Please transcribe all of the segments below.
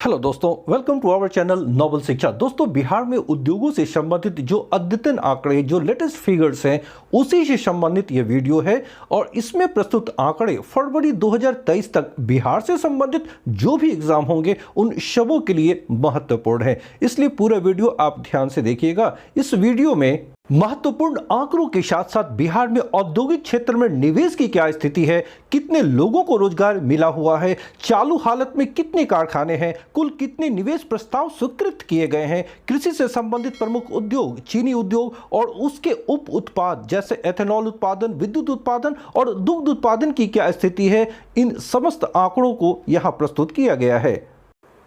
Hello दोस्तों, welcome to our channel Noble Shiksha. दोस्तों, बिहार में उद्योगों से संबंधित जो अद्यतन आंकड़े, जो लेटेस्ट फिगर्स हैं, उसी से संबंधित ये वीडियो है। और इसमें प्रस्तुत आंकड़े फरवरी 2023 तक बिहार से संबंधित जो भी एग्जाम होंगे उन सबों के लिए महत्वपूर्ण है, इसलिए पूरा वीडियो आप ध्यान से देखिएगा। इस वीडियो में महत्वपूर्ण आंकड़ों के साथ साथ बिहार में औद्योगिक क्षेत्र में निवेश की क्या स्थिति है, कितने लोगों को रोजगार मिला हुआ है, चालू हालत में कितने कारखाने हैं, कुल कितने निवेश प्रस्ताव स्वीकृत किए गए हैं, कृषि से संबंधित प्रमुख उद्योग, चीनी उद्योग और उसके उप उत्पाद जैसे एथेनॉल उत्पादन, विद्युत उत्पादन और दुग्ध उत्पादन की क्या स्थिति है, इन समस्त आंकड़ों को यहां प्रस्तुत किया गया है।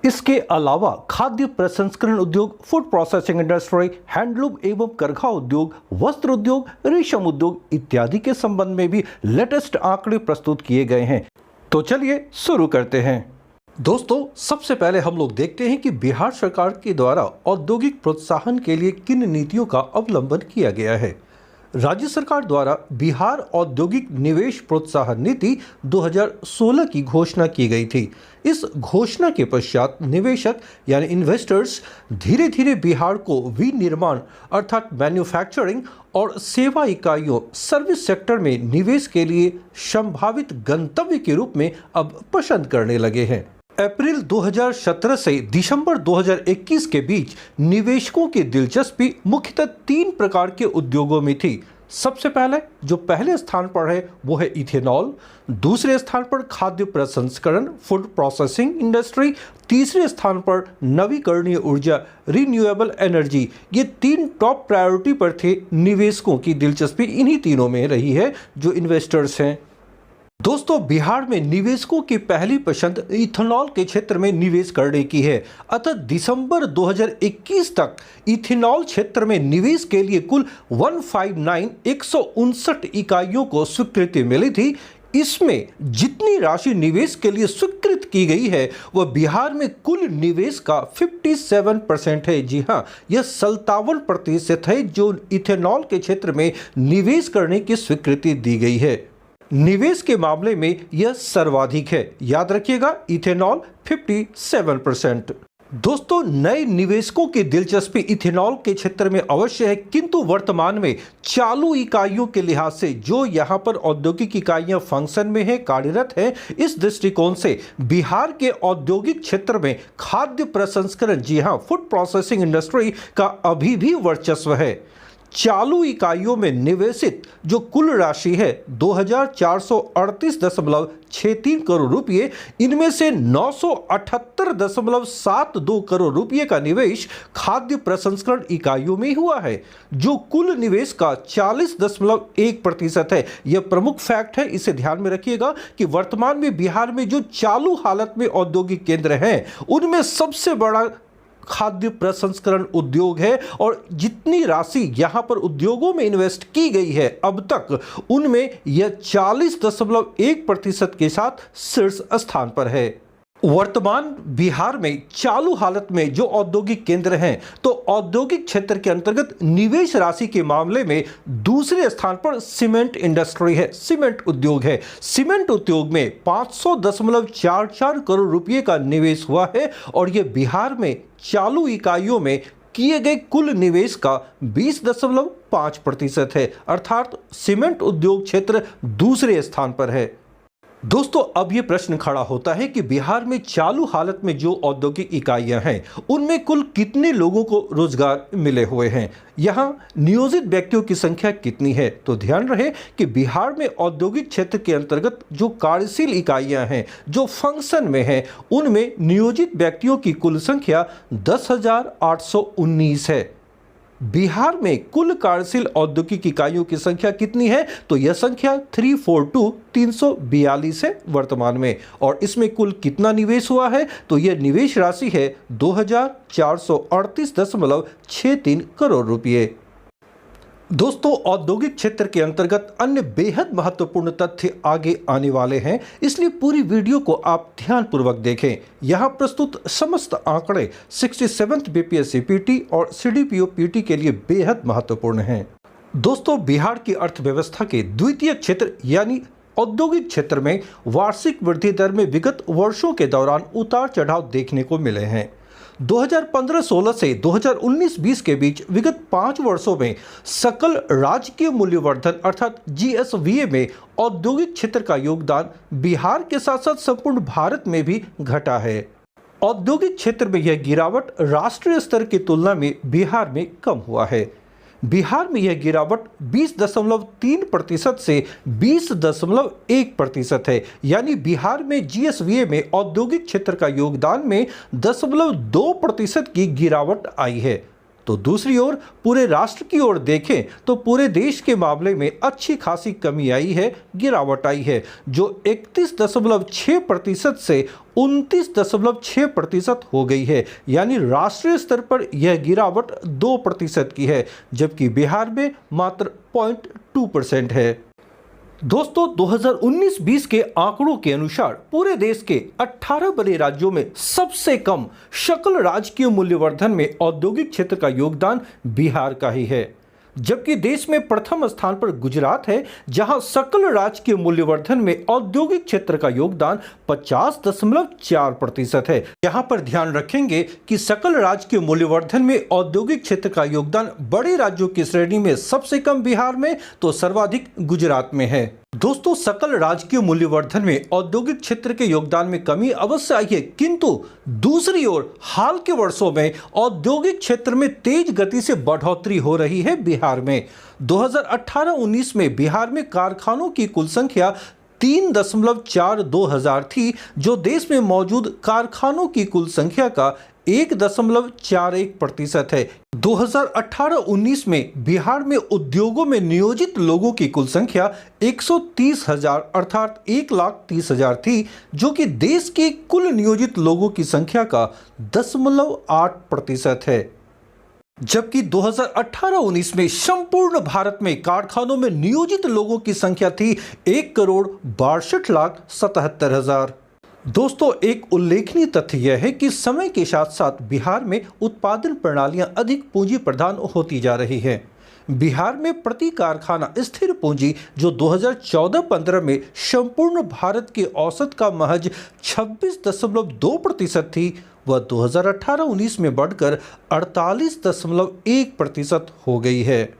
इसके अलावा खाद्य प्रसंस्करण उद्योग, फूड प्रोसेसिंग इंडस्ट्री, हैंडलूम एवं करघा उद्योग, वस्त्र उद्योग, रेशम उद्योग इत्यादि के संबंध में भी लेटेस्ट आंकड़े प्रस्तुत किए गए हैं। तो चलिए शुरू करते हैं। दोस्तों, सबसे पहले हम लोग देखते हैं कि बिहार सरकार के द्वारा औद्योगिक प्रोत्साहन के लिए किन नीतियों का अवलंबन किया गया है। राज्य सरकार द्वारा बिहार औद्योगिक निवेश प्रोत्साहन नीति 2016 की घोषणा की गई थी। इस घोषणा के पश्चात निवेशक यानी इन्वेस्टर्स धीरे धीरे बिहार को विनिर्माण अर्थात मैन्युफैक्चरिंग और सेवा इकाइयों सर्विस सेक्टर में निवेश के लिए संभावित गंतव्य के रूप में अब पसंद करने लगे हैं। अप्रैल 2017 से दिसंबर 2021 के बीच निवेशकों की दिलचस्पी मुख्यतः 3 प्रकार के उद्योगों में थी। सबसे पहले जो पहले स्थान पर है वो है इथेनॉल, दूसरे स्थान पर खाद्य प्रसंस्करण फूड प्रोसेसिंग इंडस्ट्री, तीसरे स्थान पर नवीकरणीय ऊर्जा रिन्यूएबल एनर्जी। ये 3 टॉप प्रायोरिटी पर थे। निवेशकों की दिलचस्पी इन्हीं तीनों में रही है जो इन्वेस्टर्स हैं। दोस्तों, बिहार में निवेशकों की पहली पसंद इथेनॉल के क्षेत्र में निवेश करने की है। अतः दिसंबर 2021 तक इथेनॉल क्षेत्र में निवेश के लिए कुल 159 इकाइयों को स्वीकृति मिली थी। इसमें जितनी राशि निवेश के लिए स्वीकृत की गई है वह बिहार में कुल निवेश का 57% है। जी हाँ, यह 57% है जो इथेनॉल के क्षेत्र में निवेश करने की स्वीकृति दी गई है। निवेश के मामले में यह सर्वाधिक है। याद रखिएगा, इथेनॉल 57%। दोस्तों, नए निवेशकों की दिलचस्पी इथेनॉल के क्षेत्र में अवश्य है, किंतु वर्तमान में चालू इकाइयों के लिहाज से जो यहां पर औद्योगिक इकाइयां फंक्शन में है, कार्यरत है, इस दृष्टिकोण से बिहार के औद्योगिक क्षेत्र में खाद्य प्रसंस्करण, जी हां, फूड प्रोसेसिंग इंडस्ट्री का अभी भी वर्चस्व है। चालू इकाइयों में निवेशित जो कुल राशि है 2438.63 करोड़ रुपये, इनमें से 978.72 करोड़ रुपये का निवेश खाद्य प्रसंस्करण इकाइयों में हुआ है, जो कुल निवेश का 40.1% है। यह प्रमुख फैक्ट है, इसे ध्यान में रखिएगा कि वर्तमान में बिहार में जो चालू हालत में औद्योगिक केंद्र हैं उनमें सबसे बड़ा खाद्य प्रसंस्करण उद्योग है। और जितनी राशि यहां पर उद्योगों में इन्वेस्ट की गई है अब तक, उनमें यह 40.1% के साथ शीर्ष स्थान पर है। वर्तमान बिहार में चालू हालत में जो औद्योगिक केंद्र हैं, तो औद्योगिक क्षेत्र के अंतर्गत निवेश राशि के मामले में दूसरे स्थान पर सीमेंट इंडस्ट्री है, सीमेंट उद्योग है। सीमेंट उद्योग में 500.44 करोड़ रुपए का निवेश हुआ है और यह बिहार में चालू इकाइयों में किए गए कुल निवेश का 20.5% है, अर्थात सीमेंट उद्योग क्षेत्र दूसरे स्थान पर है। दोस्तों, अब यह प्रश्न खड़ा होता है कि बिहार में चालू हालत में जो औद्योगिक इकाइयां हैं उनमें कुल कितने लोगों को रोजगार मिले हुए हैं, यहां नियोजित व्यक्तियों की संख्या कितनी है। तो ध्यान रहे कि बिहार में औद्योगिक क्षेत्र के अंतर्गत जो कार्यशील इकाइयां हैं, जो फंक्शन में हैं, उनमें नियोजित व्यक्तियों की कुल संख्या 10,819 है। बिहार में कुल कार्यशील औद्योगिक इकाइयों की संख्या कितनी है, तो यह संख्या 342 है वर्तमान में। और इसमें कुल कितना निवेश हुआ है, तो यह निवेश राशि है 2438.63 करोड़ रुपये। दोस्तों, औद्योगिक क्षेत्र के अंतर्गत अन्य बेहद महत्वपूर्ण तथ्य आगे आने वाले हैं, इसलिए पूरी वीडियो को आप ध्यानपूर्वक देखें। यहां प्रस्तुत समस्त आंकड़े 67th बीपीएससी पीटी और सीडीपीओ पीटी के लिए बेहद महत्वपूर्ण हैं। दोस्तों, बिहार की अर्थव्यवस्था के द्वितीय क्षेत्र यानी औद्योगिक क्षेत्र में वार्षिक वृद्धि दर में विगत वर्षों के दौरान उतार चढ़ाव देखने को मिले हैं। 2015-16 से 2019-20 के बीच विगत 5 वर्षों में सकल राजकीय मूल्यवर्धन अर्थात जीएसवीए में औद्योगिक क्षेत्र का योगदान बिहार के साथ साथ संपूर्ण भारत में भी घटा है। औद्योगिक क्षेत्र में यह गिरावट राष्ट्रीय स्तर की तुलना में बिहार में कम हुआ है। बिहार में यह गिरावट 20.3% से 20.1% है, यानी बिहार में जीएसवीए में औद्योगिक क्षेत्र का योगदान में 0.2% की गिरावट आई है। तो दूसरी ओर पूरे राष्ट्र की ओर देखें तो पूरे देश के मामले में अच्छी खासी कमी आई है, गिरावट आई है, जो 31.6% से 29.6% हो गई है, यानी राष्ट्रीय स्तर पर यह गिरावट 2% की है, जबकि बिहार में मात्र 0.2% है। दोस्तों 2019-20 के आंकड़ों के अनुसार पूरे देश के 18 बड़े राज्यों में सबसे कम सकल राजकीय मूल्यवर्धन में औद्योगिक क्षेत्र का योगदान बिहार का ही है, जबकि देश में प्रथम स्थान पर गुजरात है, जहां सकल राजकीय मूल्यवर्धन में औद्योगिक क्षेत्र का योगदान 50.4% है। यहां पर ध्यान रखेंगे कि सकल राजकीय मूल्यवर्धन में औद्योगिक क्षेत्र का योगदान बड़े राज्यों की श्रेणी में सबसे कम बिहार में तो सर्वाधिक गुजरात में है। दोस्तों सकल राजकीय मूल्यवर्धन में औद्योगिक क्षेत्र के योगदान में कमी अवश्य आई है, किंतु दूसरी ओर हाल के वर्षों में औद्योगिक क्षेत्र में तेज गति से बढ़ोतरी हो रही है। बिहार में 2018-19 में बिहार में कारखानों की कुल संख्या 3.42 हजार थी, जो देश में मौजूद कारखानों की कुल संख्या का 1.41% है। 2018-19 में बिहार में उद्योगों में नियोजित लोगों की कुल संख्या 130,000 अर्थात 1,30,000 थी, जो कि देश के कुल नियोजित लोगों की संख्या का 0.8% है। जबकि 2018-19 में संपूर्ण भारत में कारखानों में नियोजित लोगों की संख्या थी 1,62,77,000। दोस्तों एक उल्लेखनीय तथ्य यह है कि समय के साथ साथ बिहार में उत्पादन प्रणालियां अधिक पूंजी प्रधान होती जा रही हैं। बिहार में प्रति कारखाना स्थिर पूंजी जो 2014-15 में संपूर्ण भारत के औसत का महज 26.2% थी, वह 2018-19 में बढ़कर 48.1% हो गई है।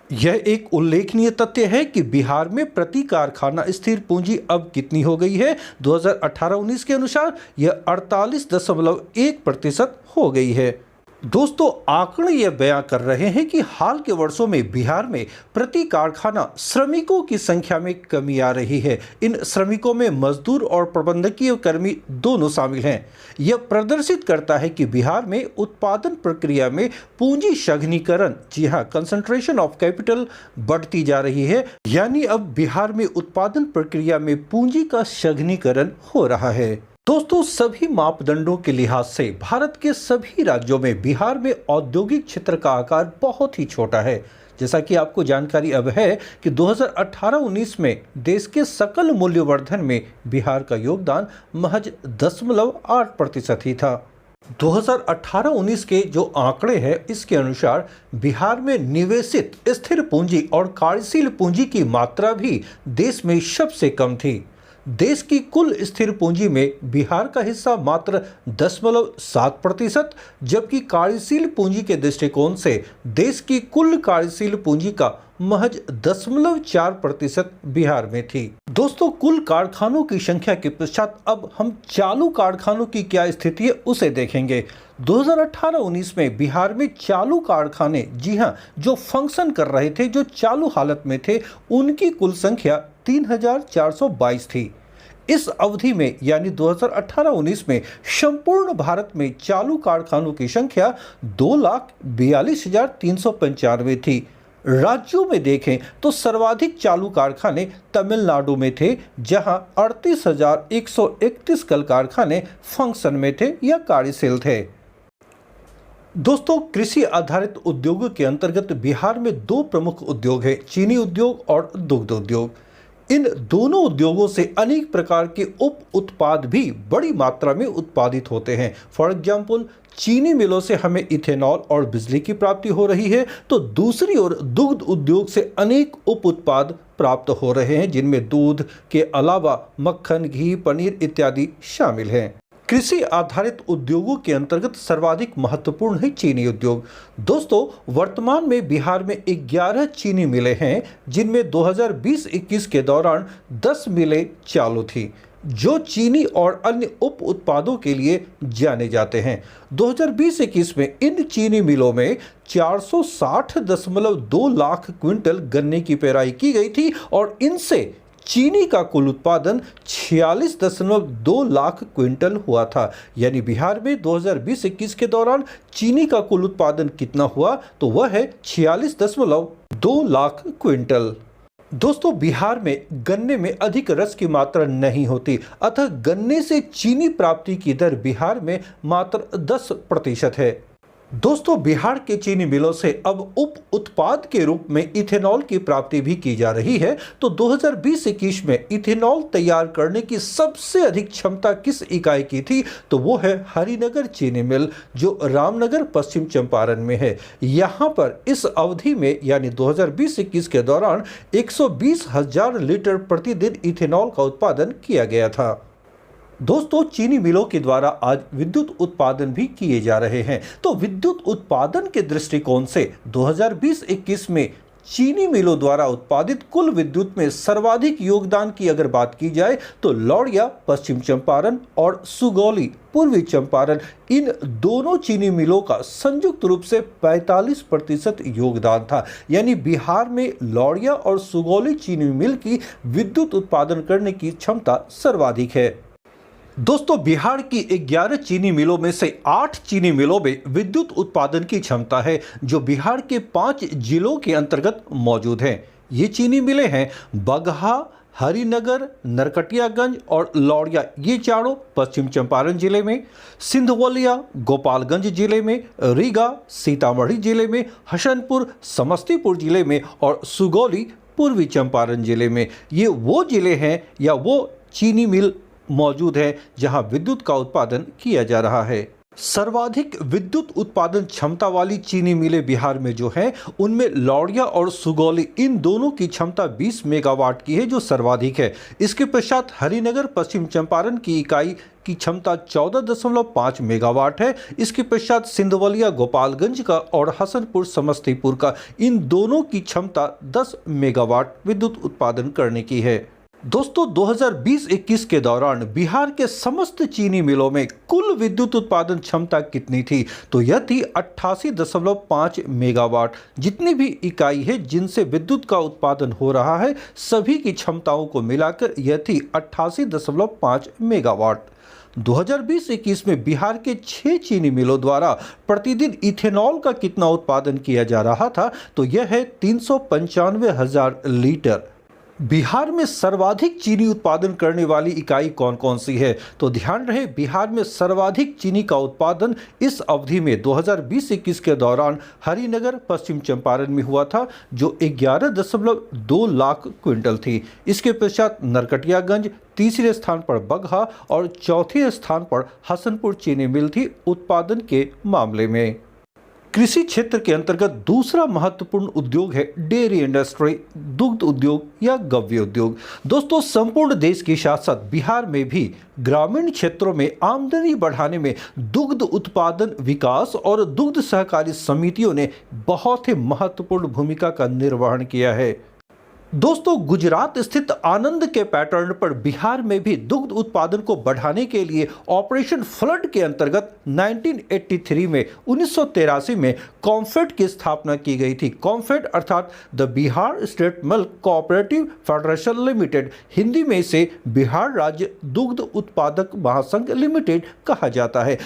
यह एक उल्लेखनीय तथ्य है कि बिहार में प्रति कारखाना स्थिर पूंजी अब कितनी हो गई है। 2018-19 के अनुसार यह 48.1% हो गई है। दोस्तों आंकड़े यह बयां कर रहे हैं कि हाल के वर्षों में बिहार में प्रति कारखाना श्रमिकों की संख्या में कमी आ रही है। इन श्रमिकों में मजदूर और प्रबंधकीय कर्मी दोनों शामिल हैं। यह प्रदर्शित करता है कि बिहार में उत्पादन प्रक्रिया में पूंजी सघनीकरण, जी हाँ, कंसंट्रेशन ऑफ कैपिटल बढ़ती जा रही है, यानी अब बिहार में उत्पादन प्रक्रिया में पूंजी का सघनीकरण हो रहा है। दोस्तों सभी मापदंडों के लिहाज से भारत के सभी राज्यों में बिहार में औद्योगिक क्षेत्र का आकार बहुत ही छोटा है। जैसा कि आपको जानकारी अब है कि 2018-19 में देश के सकल मूल्यवर्धन में बिहार का योगदान महज 0.8% ही था। 2018-19 के जो आंकड़े हैं इसके अनुसार बिहार में निवेशित स्थिर पूंजी और कार्यशील पूंजी की मात्रा भी देश में सबसे कम थी। देश की कुल स्थिर पूंजी में बिहार का हिस्सा मात्र 10.7%, जबकि कार्यशील पूंजी के दृष्टिकोण से देश की कुल कार्यशील पूंजी का महज 0.4% बिहार में थी। दोस्तों कुल कारखानों की संख्या के पश्चात अब हम चालू कारखानों की क्या स्थिति है उसे देखेंगे। 2018-19 में बिहार में चालू कारखाने, जी हां, जो फंक्शन कर रहे थे, जो चालू हालत में थे, उनकी कुल संख्या 3,422 थी। इस अवधि में यानी 2018-19 में संपूर्ण भारत में चालू कारखानों की संख्या 2,42,395 थी। राज्यों में देखें तो सर्वाधिक चालू कारखाने तमिलनाडु में थे, जहां 38,131 कल कारखाने फंक्शन में थे या कार्यशील थे। दोस्तों कृषि आधारित उद्योगों के अंतर्गत बिहार में दो प्रमुख उद्योग हैं, चीनी उद्योग और दुग्ध उद्योग। इन दोनों उद्योगों से अनेक प्रकार के उप उत्पाद भी बड़ी मात्रा में उत्पादित होते हैं। फॉर एग्जाम्पल चीनी मिलों से हमें इथेनॉल और बिजली की प्राप्ति हो रही है, तो दूसरी ओर दुग्ध उद्योग से अनेक उप उत्पाद प्राप्त हो रहे हैं, जिनमें दूध के अलावा मक्खन, घी, पनीर इत्यादि शामिल हैं। कृषि आधारित उद्योगों के अंतर्गत सर्वाधिक महत्वपूर्ण है चीनी उद्योग। दोस्तों, वर्तमान में बिहार में 11 चीनी मिलें हैं, जिनमें 2020-21 के दौरान 10 मिलें चालू थी, जो चीनी और अन्य उप उत्पादों के लिए जाने जाते हैं। 2020-21 में इन चीनी मिलों में 460.2 लाख क्विंटल गन्ने की पेराई की गई थी और इनसे चीनी का कुल उत्पादन 46.2 लाख क्विंटल हुआ था। यानी बिहार में 2020-21 के दौरान चीनी का कुल उत्पादन कितना हुआ, तो वह है 46.2 लाख क्विंटल। दोस्तों, बिहार में गन्ने में अधिक रस की मात्रा नहीं होती, अतः गन्ने से चीनी प्राप्ति की दर बिहार में मात्र 10% है। दोस्तों, बिहार के चीनी मिलों से अब उप उत्पाद के रूप में इथेनॉल की प्राप्ति भी की जा रही है। तो 2020-21 में इथेनॉल तैयार करने की सबसे अधिक क्षमता किस इकाई की थी, तो वो है हरिनगर चीनी मिल, जो रामनगर पश्चिम चंपारण में है। यहाँ पर इस अवधि में यानी 2020-21 के दौरान 120,000 लीटर प्रतिदिन इथेनॉल का उत्पादन किया गया था। दोस्तों, चीनी मिलों के द्वारा आज विद्युत उत्पादन भी किए जा रहे हैं। तो विद्युत उत्पादन के दृष्टिकोण से 2020-21 में चीनी मिलों द्वारा उत्पादित कुल विद्युत में सर्वाधिक योगदान की अगर बात की जाए तो लौड़िया पश्चिम चंपारण और सुगौली पूर्वी चंपारण, इन दोनों चीनी मिलों का संयुक्त रूप से 45% योगदान था। यानी बिहार में लौड़िया और सुगौली चीनी मिल की विद्युत उत्पादन करने की क्षमता सर्वाधिक है। दोस्तों, बिहार की 11 चीनी मिलों में से 8 चीनी मिलों में विद्युत उत्पादन की क्षमता है, जो बिहार के 5 जिलों के अंतर्गत मौजूद हैं। ये चीनी मिलें हैं बगहा, हरिनगर, नरकटियागंज और लौड़िया, ये चारों पश्चिम चंपारण जिले में, सिंधवलिया गोपालगंज जिले में, रीगा सीतामढ़ी जिले में, हसनपुर समस्तीपुर जिले में और सुगौली पूर्वी चंपारण जिले में। ये वो जिले हैं या वो चीनी मिल मौजूद है जहां विद्युत का उत्पादन किया जा रहा है। सर्वाधिक विद्युत उत्पादन क्षमता वाली चीनी मिलें बिहार में जो हैं, उनमें लौड़िया और सुगौली, इन दोनों की क्षमता 20 मेगावाट की है, जो सर्वाधिक है। इसके पश्चात हरिनगर पश्चिम चंपारण की इकाई की क्षमता 14.5 मेगावाट है। इसके पश्चात सिंधवलिया गोपालगंज का और हसनपुर समस्तीपुर का, इन दोनों की क्षमता 10 मेगावाट विद्युत उत्पादन करने की है। दोस्तों, 2020-21 के दौरान बिहार के समस्त चीनी मिलों में कुल विद्युत उत्पादन क्षमता कितनी थी, तो यह थी 88.5 मेगावाट। जितनी भी इकाई है जिनसे विद्युत का उत्पादन हो रहा है, सभी की क्षमताओं को मिलाकर यह थी 88.5 मेगावाट। 2020-21 में बिहार के 6 चीनी मिलों द्वारा प्रतिदिन इथेनॉल का कितना उत्पादन किया जा रहा था, तो यह है 395,000 लीटर। बिहार में सर्वाधिक चीनी उत्पादन करने वाली इकाई कौन कौन सी है, तो ध्यान रहे बिहार में सर्वाधिक चीनी का उत्पादन इस अवधि में 2020-21 के दौरान हरिनगर पश्चिम चंपारण में हुआ था, जो 11.2 लाख क्विंटल थी। इसके पश्चात नरकटियागंज, तीसरे स्थान पर बगहा और चौथे स्थान पर हसनपुर चीनी मिल थी उत्पादन के मामले में। कृषि क्षेत्र के अंतर्गत दूसरा महत्वपूर्ण उद्योग है डेयरी इंडस्ट्री, दुग्ध उद्योग या गव्य उद्योग। दोस्तों, संपूर्ण देश के साथ साथ बिहार में भी ग्रामीण क्षेत्रों में आमदनी बढ़ाने में दुग्ध उत्पादन विकास और दुग्ध सहकारी समितियों ने बहुत ही महत्वपूर्ण भूमिका का निर्वहन किया है। दोस्तों, गुजरात स्थित आनंद के पैटर्न पर बिहार में भी दुग्ध उत्पादन को बढ़ाने के लिए ऑपरेशन फ्लड के अंतर्गत 1983 में 1983 में कॉम्फेड की स्थापना की गई थी। कॉम्फेड अर्थात the Bihar state milk cooperative federation limited, Hindi में इसे बिहार राज्य दुग्ध उत्पादक महासंघ लिमिटेड कहा जाता है।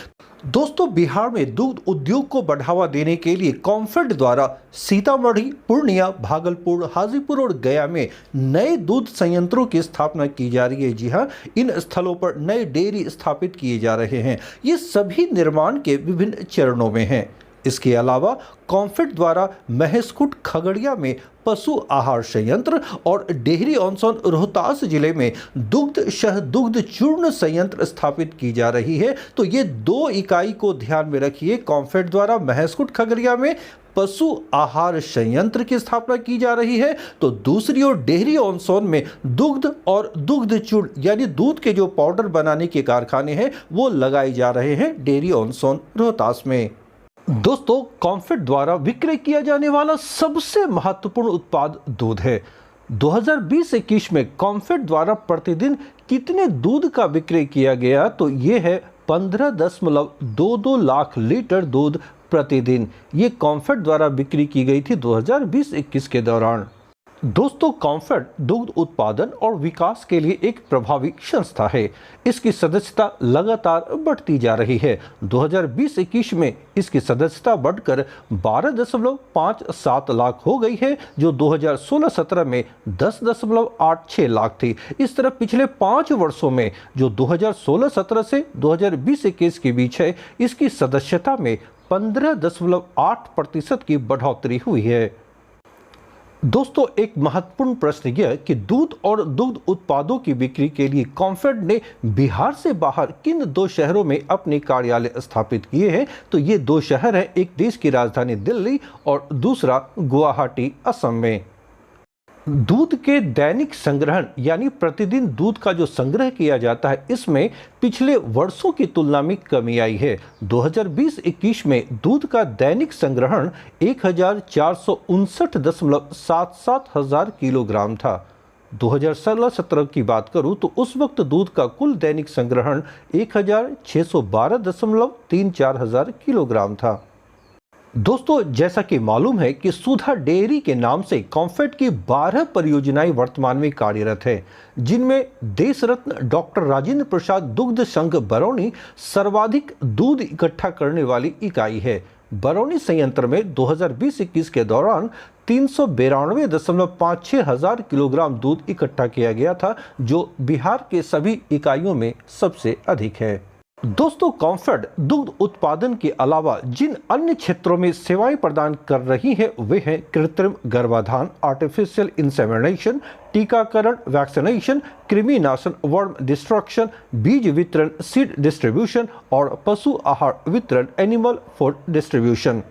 दोस्तों, बिहार में दुग्ध उद्योग को बढ़ावा देने के लिए कॉम्फेड द्वारा सीतामढ़ी, पूर्णिया, भागलपुर, हाजीपुर और गया में नए दूध संयंत्रों की स्थापना की जा रही है। जी हां, इन स्थलों पर नए डेयरी स्थापित किए जा रहे हैं। ये सभी निर्माण के विभिन्न चरणों में हैं। इसके अलावा कॉम्फेड द्वारा महेशखुंट खगड़िया में पशु आहार संयंत्र और डेहरी ऑनसोन रोहतास जिले में दुग्ध शहदुग्ध चूर्ण संयंत्र स्थापित की जा रही है। तो ये 2 इकाई को ध्यान में रखिए। कॉम्फेड द्वारा महेशखुंट खगड़िया में पशु आहार संयंत्र की स्थापना की जा रही है, तो दूसरी ओर डेयरी ऑन सोन में दुग्ध और दुग्ध चूर्ण यानी दूध के जो पाउडर बनाने के कारखाने हैं वो लगाए जा रहे हैं डेयरी ऑन सोन रोहतास में। दोस्तों, कॉम्फेड द्वारा विक्रय किया जाने वाला सबसे महत्वपूर्ण उत्पाद दूध है। 2020-21 में कॉम्फेड द्वारा प्रतिदिन कितने दूध का विक्रय किया गया, तो ये है 15.22 लाख लीटर दूध प्रतिदिन। ये कॉम्फेड द्वारा बिक्री की गई थी 2020-21 के दौरान। दोस्तों, कॉम्फेड दुग्ध उत्पादन और विकास के लिए एक प्रभावी संस्था है। इसकी सदस्यता लगातार बढ़ती जा रही है। 2020-21 में इसकी सदस्यता बढ़कर 12.57 लाख हो गई है, जो 2016-17 में 10.86 लाख थी। इस तरह पिछले 5 वर्षों में, जो 2016-17 से 2020-21 के बीच है, इसकी सदस्यता में 15.8% की बढ़ोतरी हुई है। दोस्तों, एक महत्वपूर्ण प्रश्न यह कि दूध और दुग्ध उत्पादों की बिक्री के लिए कॉम्फेड ने बिहार से बाहर किन 2 शहरों में अपने कार्यालय स्थापित किए हैं, तो ये 2 शहर हैं, एक देश की राजधानी दिल्ली और दूसरा गुवाहाटी, असम में। दूध के दैनिक संग्रहण यानी प्रतिदिन दूध का जो संग्रह किया जाता है, इसमें पिछले वर्षों की तुलना में कमी आई है। 2020-21 में दूध का दैनिक संग्रहण 1459.77 हजार किलोग्राम था। 2016-17 की बात करूं तो उस वक्त दूध का कुल दैनिक संग्रहण 1612.34 हजार किलोग्राम था। दोस्तों, जैसा कि मालूम है कि सुधा डेयरी के नाम से कॉम्फेड की 12 परियोजनाएं वर्तमान में कार्यरत है, जिनमें देश रत्न डॉक्टर राजेंद्र प्रसाद दुग्ध संघ बरौनी सर्वाधिक दूध इकट्ठा करने वाली इकाई है। बरौनी संयंत्र में 2020-21 के दौरान 392.56 हजार किलोग्राम दूध इकट्ठा किया गया था, जो बिहार के सभी इकाइयों में सबसे अधिक है। दोस्तों, कॉम्फेड दुग्ध उत्पादन के अलावा जिन अन्य क्षेत्रों में सेवाएं प्रदान कर रही हैं, वे हैं कृत्रिम गर्भाधान, आर्टिफिशियल इंसेमिनेशन, टीकाकरण, वैक्सीनेशन, कृमिनाशन, वर्म डिस्ट्रक्शन, बीज वितरण, सीड डिस्ट्रीब्यूशन और पशु आहार वितरण, एनिमल फूड डिस्ट्रीब्यूशन।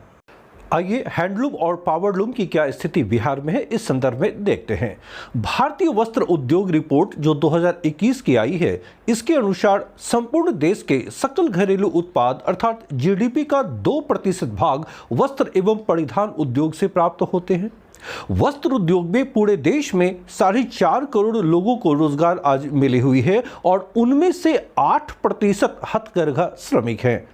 आइए हैंडलूम और पावरलूम की क्या स्थिति बिहार में है, इस संदर्भ में देखते हैं। भारतीय वस्त्र उद्योग रिपोर्ट जो 2021 की आई है, इसके अनुसार संपूर्ण देश के सकल घरेलू उत्पाद अर्थात जीडीपी का 2% भाग वस्त्र एवं परिधान उद्योग से प्राप्त होते हैं। वस्त्र उद्योग में पूरे देश में 4.5 करोड़ लोगों को रोजगार आज मिली हुई है और उनमें से 8% हथकरघा श्रमिक हैं।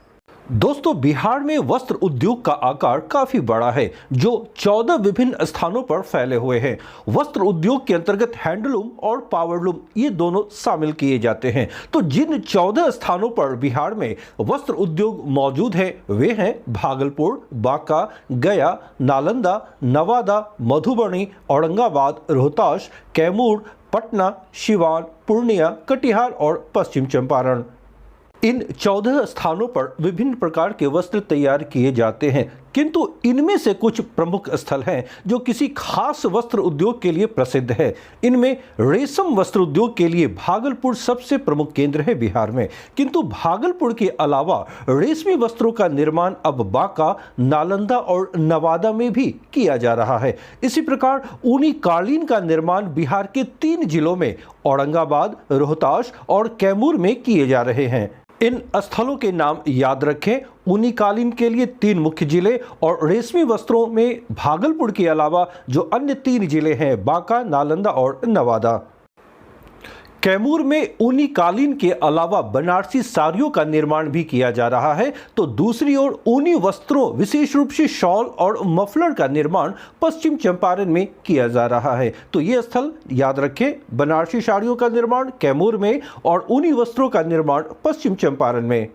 दोस्तों, बिहार में वस्त्र उद्योग का आकार काफी बड़ा है, जो 14 विभिन्न स्थानों पर फैले हुए हैं। वस्त्र उद्योग के अंतर्गत हैंडलूम और पावरलूम ये दोनों शामिल किए जाते हैं। तो जिन 14 स्थानों पर बिहार में वस्त्र उद्योग मौजूद है, वे हैं भागलपुर, बांका, गया, नालंदा, नवादा, मधुबनी, औरंगाबाद, रोहतास, कैमूर, पटना, सिवान, पूर्णिया, कटिहार और पश्चिम चंपारण। इन 14 स्थानों पर विभिन्न प्रकार के वस्त्र तैयार किए जाते हैं, किंतु इनमें से कुछ प्रमुख स्थल हैं जो किसी खास वस्त्र उद्योग के लिए प्रसिद्ध है। इनमें रेशम वस्त्र उद्योग के लिए भागलपुर सबसे प्रमुख केंद्र है बिहार में, किंतु भागलपुर के अलावा रेशमी वस्त्रों का निर्माण अब बांका, नालंदा और नवादा में भी किया जा रहा है। इसी प्रकार ऊनी कालीन का निर्माण बिहार के 3 जिलों में औरंगाबाद, रोहतास और कैमूर में किए जा रहे हैं। इन स्थलों के नाम याद रखें। ऊनी कालीन के लिए 3 मुख्य जिले और रेशमी वस्त्रों में भागलपुर के अलावा जो अन्य 3 जिले हैं, बांका, नालंदा और नवादा। कैमूर में ऊनी कालीन के अलावा बनारसी साड़ियों का निर्माण भी किया जा रहा है, तो दूसरी ओर ऊनी वस्त्रों विशेष रूप से शॉल और मफलर का निर्माण पश्चिम चंपारण में किया जा रहा है। तो ये स्थल याद रखें, बनारसी साड़ियों का निर्माण कैमूर में और ऊनी वस्त्रों का निर्माण पश्चिम चंपारण में।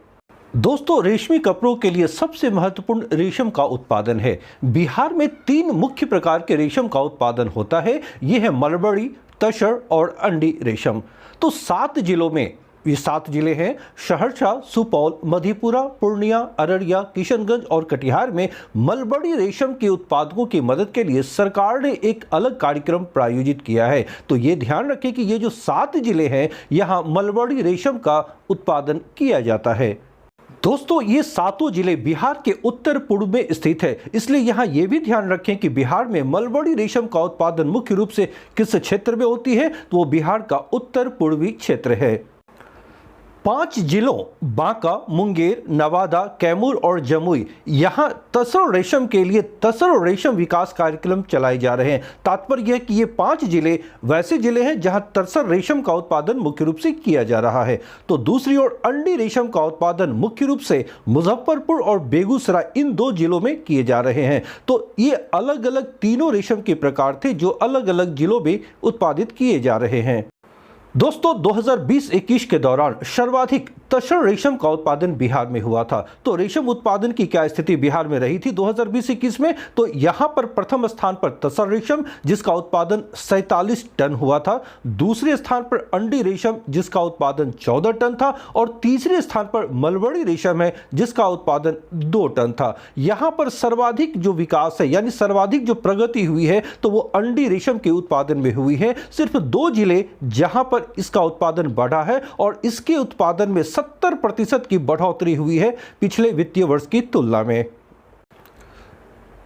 दोस्तों, रेशमी कपड़ों के लिए सबसे महत्वपूर्ण रेशम का उत्पादन है। बिहार में 3 मुख्य प्रकार के रेशम का उत्पादन होता है। ये है मलबरी, तसर और अंडी रेशम। तो 7 जिलों में, ये 7 जिले हैं सहरसा, सुपौल, मधेपुरा, पूर्णिया, अररिया, किशनगंज और कटिहार में मलबरी रेशम के उत्पादकों की मदद के लिए सरकार ने एक अलग कार्यक्रम प्रायोजित किया है। तो ये ध्यान रखें कि ये जो 7 जिले हैं, यहाँ मलबरी रेशम का उत्पादन किया जाता है। दोस्तों ये सातों जिले बिहार के उत्तर पूर्व में स्थित है, इसलिए यहाँ ये भी ध्यान रखें कि बिहार में मलबरी रेशम का उत्पादन मुख्य रूप से किस क्षेत्र में होती है, तो वो बिहार का उत्तर पूर्वी क्षेत्र है। 5 जिलों बांका, मुंगेर, नवादा, कैमूर और जमुई यहाँ तसर रेशम के लिए तसर रेशम विकास कार्यक्रम चलाए जा रहे हैं। तात्पर्य यह कि ये 5 जिले वैसे जिले हैं जहां तसर रेशम का उत्पादन मुख्य रूप से किया जा रहा है। तो दूसरी ओर अंडी रेशम का उत्पादन मुख्य रूप से मुजफ्फरपुर और बेगूसराय इन 2 जिलों में किए जा रहे हैं। तो ये अलग अलग तीनों रेशम के प्रकार थे जो अलग अलग जिलों में उत्पादित किए जा रहे हैं। दोस्तों 2020-21 के दौरान सर्वाधिक तसर रेशम का उत्पादन बिहार में हुआ था। तो रेशम उत्पादन की क्या स्थिति बिहार में रही थी 2020-21 में, तो यहां पर प्रथम स्थान पर तसर रेशम जिसका उत्पादन 47 टन हुआ था, दूसरे स्थान पर अंडी रेशम जिसका उत्पादन 14 टन था और तीसरे स्थान पर मलबरी रेशम है जिसका उत्पादन 2 टन था। यहां पर सर्वाधिक जो विकास है यानी सर्वाधिक जो प्रगति हुई है तो वो अंडी रेशम के उत्पादन में हुई है। सिर्फ 2 जिले जहां पर इसका उत्पादन बढ़ा है और इसके उत्पादन में 70% की बढ़ोतरी हुई है पिछले वित्तीय वर्ष की तुलना में।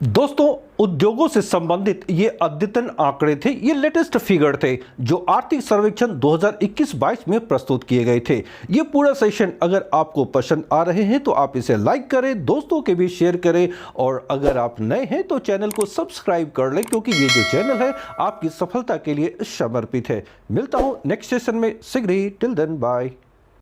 दोस्तों उद्योगों से संबंधित ये अद्यतन आंकड़े थे, ये लेटेस्ट फिगर थे जो आर्थिक सर्वेक्षण 2021-22 में प्रस्तुत किए गए थे। ये पूरा सेशन अगर आपको पसंद आ रहे हैं तो आप इसे लाइक करें, दोस्तों के बीच शेयर करें और अगर आप नए हैं तो चैनल को सब्सक्राइब कर लें क्योंकि ये जो चैनल है आपकी सफलता के लिए समर्पित है। मिलता हूं नेक्स्ट सेशन में शीघ्र ही। Till then bye.